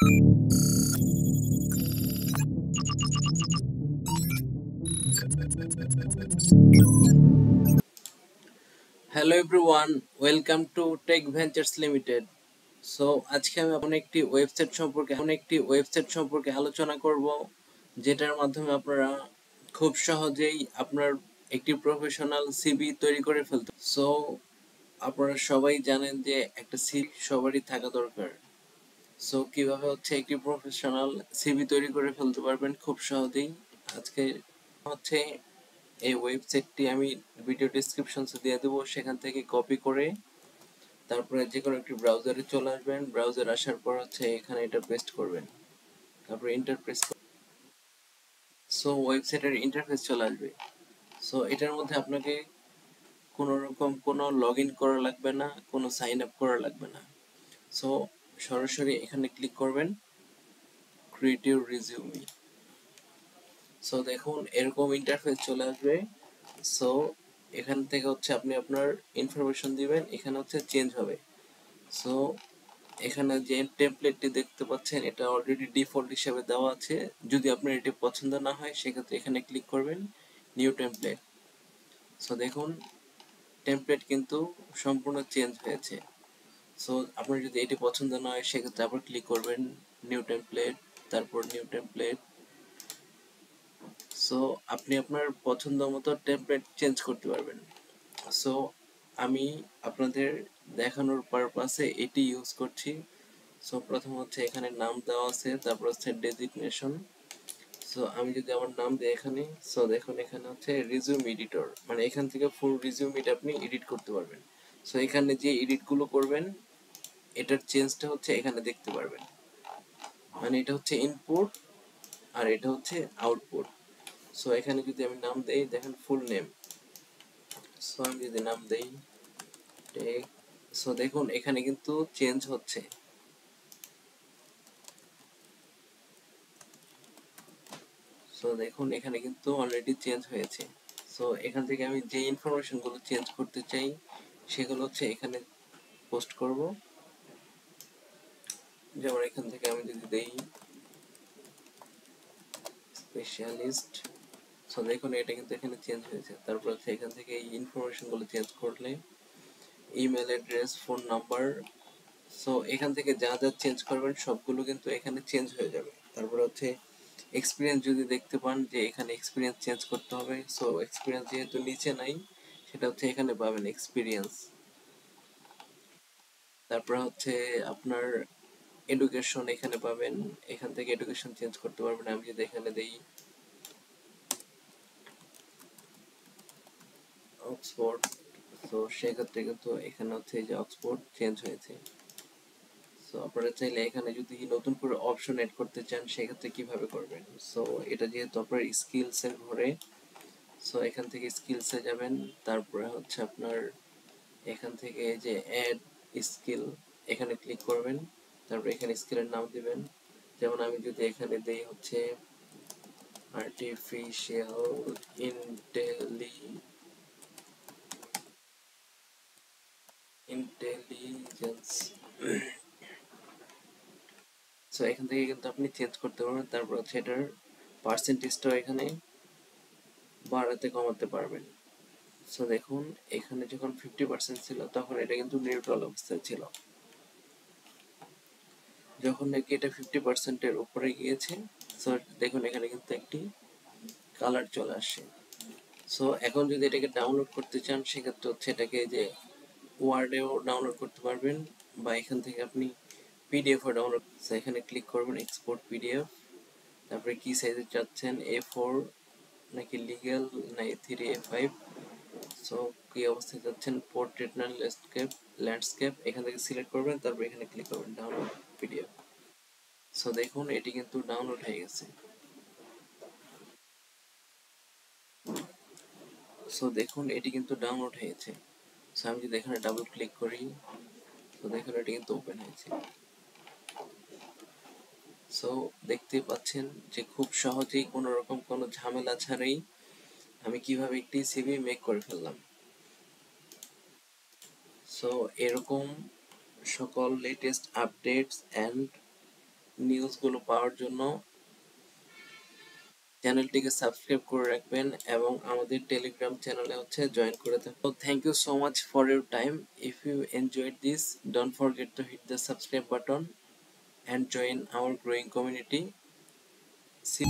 Hello everyone, welcome to tech ventures limited. So আজকে আমি একটি ওয়েবসাইট সম্পর্কে আলোচনা করব, যেটার মাধ্যমে আপনারা খুব সহজেই আপনার একটি প্রফেশনাল সিভি তৈরি করে ফেলতে। সো আপনারা সবাই জানেন যে একটা সিভি সবারই থাকা দরকার। সো কিভাবে একটি প্রফেশনাল সিভি তৈরি করে ফেলতে পারবেন খুব সহজেই। আজকে হচ্ছে এই ওয়েবসাইটটি আমি ভিডিও ডেসক্রিপশনসে দিয়ে দেবো, সেখান থেকে কপি করে তারপরে যে কোনো একটি ব্রাউজারে চলে আসবেন। ব্রাউজার আসার পর এখানে এটা পেস্ট করবেন, তারপরে এন্টার প্রেস করবেন। সো ওয়েবসাইটের ইন্টারফেস চলে আসবে। সো এটার মধ্যে আপনাকে কোনো রকম কোনো লগ ইন করা লাগবে না, কোনো সাইন আপ করা লাগবে না। সো সরাসরি এখানে ক্লিক করবেন, ক্রিয়েট ইউর রিজিউমি। সো দেখুন এরকম ইন্টারফেস চলে আসবে। সো এখান থেকে আপনি আপনার ইনফরমেশন দিবেন, এখানে চেঞ্জ হবে। সো এখানে যে টেমপ্লেটটি দেখতে পাচ্ছেন এটা অলরেডি ডিফল্ট হিসেবে দেওয়া আছে। যদি আপনার এটি পছন্দ না হয় সেক্ষেত্রে এখানে ক্লিক করবেন নিউ টেমপ্লেট। সো দেখুন টেমপ্লেট কিন্তু সম্পূর্ণ চেঞ্জ হয়েছে। সো আপনার যদি এটি পছন্দ না হয় সেক্ষেত্রে আবার ক্লিক করবেন নিউ টেমপ্লেট, তারপর নিউ টেমপ্লেট। সো আপনি আপনার পছন্দ মতো টেমপ্লেট চেঞ্জ করতে পারবেন। সো আমি আপনাদের দেখানোর পারপাসে এটি ইউজ করছি। সো প্রথম এখানে নাম দেওয়া আছে, তারপর ডেজিগনেশন। সো আমি যদি আমার নাম দিই এখানে, সো দেখুন এখানে রিজিউম এডিটর, মানে এখান থেকে ফুল রিজিউমিটা আপনি এডিট করতে পারবেন। সো এখানে যে এডিটগুলো করবেন এটার চেঞ্জটা এখানে দেখতে পারবেন। মানে এটা ইনপুট আর এটা আউটপুট। সো এখানে যদি আমি নাম দেই, দেখেন ফুল নেম। সো আমি যদি নাম দেই টেক, সো দেখুন এখানে কিন্তু চেঞ্জ হচ্ছে। সো দেখুন এখানে কিন্তু অলরেডি চেঞ্জ হয়েছে। সো এখান থেকে আমি যে ইনফরমেশন গুলো চেঞ্জ করতে চাই সেগুলো এখানে পোস্ট করব। যেমন এখান থেকে আমি যদি দেই স্পেশালিস্ট, সো দেখুন এটা কিন্তু এখানে চেঞ্জ হয়েছে। তারপর এখান থেকে এই ইনফরমেশন গুলো চেঞ্জ করলে email address, phone number, so এখান থেকে যা যা চেঞ্জ করবেন সবগুলো কিন্তু এখানে চেঞ্জ হয়ে যাবে। তারপর এক্সপিরিয়েন্স যদি দেখতে পান যে এখানে এক্সপিরিয়েন্স চেঞ্জ করতে হবে, সো এক্সপিরিয়েন্স যেহেতু নিচে নাই সেটা এখানে পাবেন এক্সপিরিয়েন্স। তারপর আপনার এডুকেশন এখানে পাবেন, এখান থেকে এডুকেশন চেঞ্জ করতে পারবেন। আমি যদি এখানে দেই অক্সফোর্ড, তো সেক্ষেত্রে কিন্তু এখানে এই যে অক্সফোর্ড চেঞ্জ হয়েছে। সো আপনারা চাইলে এখানে যদি নতুন করে অপশন এড করতে চান সেক্ষেত্রে কিভাবে করবেন। সো এটা যেহেতু আপনার স্কিলস এর ঘরে, সো এখান থেকে স্কিলসে যাবেন, তারপরে আপনার এখান থেকে এই যে অ্যাড স্কিল এখানে ক্লিক করবেন, তারপর এখানে স্কিলের নাম দিবেন। যেমন আমি যদি এখানে দেই আর্টিফিশিয়াল ইন্টেলিজেন্স। সো এখান থেকে কিন্তু আপনি চেঞ্জ করতে পারবেন। তারপর এটার পার্সেন্টেজটাও এখানে বাড়াতে কমাতে পারবেন। সো দেখুন এখানে যখন 50% ছিল তখন এটা কিন্তু নিউট্রাল অবস্থায় ছিল। যখন নাকি এটা 50% এর উপরে গিয়েছে, সো দেখুন এখানে কিন্তু একটি কালার চলে আসে। সো এখন যদি এটাকে ডাউনলোড করতে চান সেক্ষেত্রে এটাকে যে ওয়ার্ডেও ডাউনলোড করতে পারবেন, বা এখান থেকে আপনি পিডিএফ ও ডাউনলোড। সো এখানে ক্লিক করবেন এক্সপোর্ট পিডিএফ, তারপরে কি সাইজে চাচ্ছেন, A4 নাকি লিগ্যাল না A3 A5। সো কি অবস্থায় চাচ্ছেন, পোর্ট্রেট না ল্যান্ডস্কেপ, এখান থেকে সিলেক্ট করবেন, তারপর এখানে ক্লিক করবেন ডাউনলোড পিডিএফ। সো দেখুন এটি কিন্তু ডাউনলোড হয়ে গেছে। সো দেখুন এটি কিন্তু ডাউনলোড হয়েছে। সো আমি যদি এখানে ডাবল ক্লিক করি, তো দেখুন এটি কিন্তু ওপেন হয়েছে। সো দেখতে পাচ্ছেন যে খুব সহজেই কোনো রকম কোনো ঝামেলা ছাড়াই আমি কিভাবে একটি সিভি মেক করে ফেললাম। সো এরকম সকল লেটেস্ট আপডেটস অ্যান্ড নিউজগুলো পাওয়ার জন্য চ্যানেলটিকে সাবস্ক্রাইব করে রাখবেন এবং আমাদের টেলিগ্রাম চ্যানেলে জয়েন করে থাকবেন। So thank you so much for your time. If you enjoyed this, don't forget to hit the subscribe button and join our growing community. See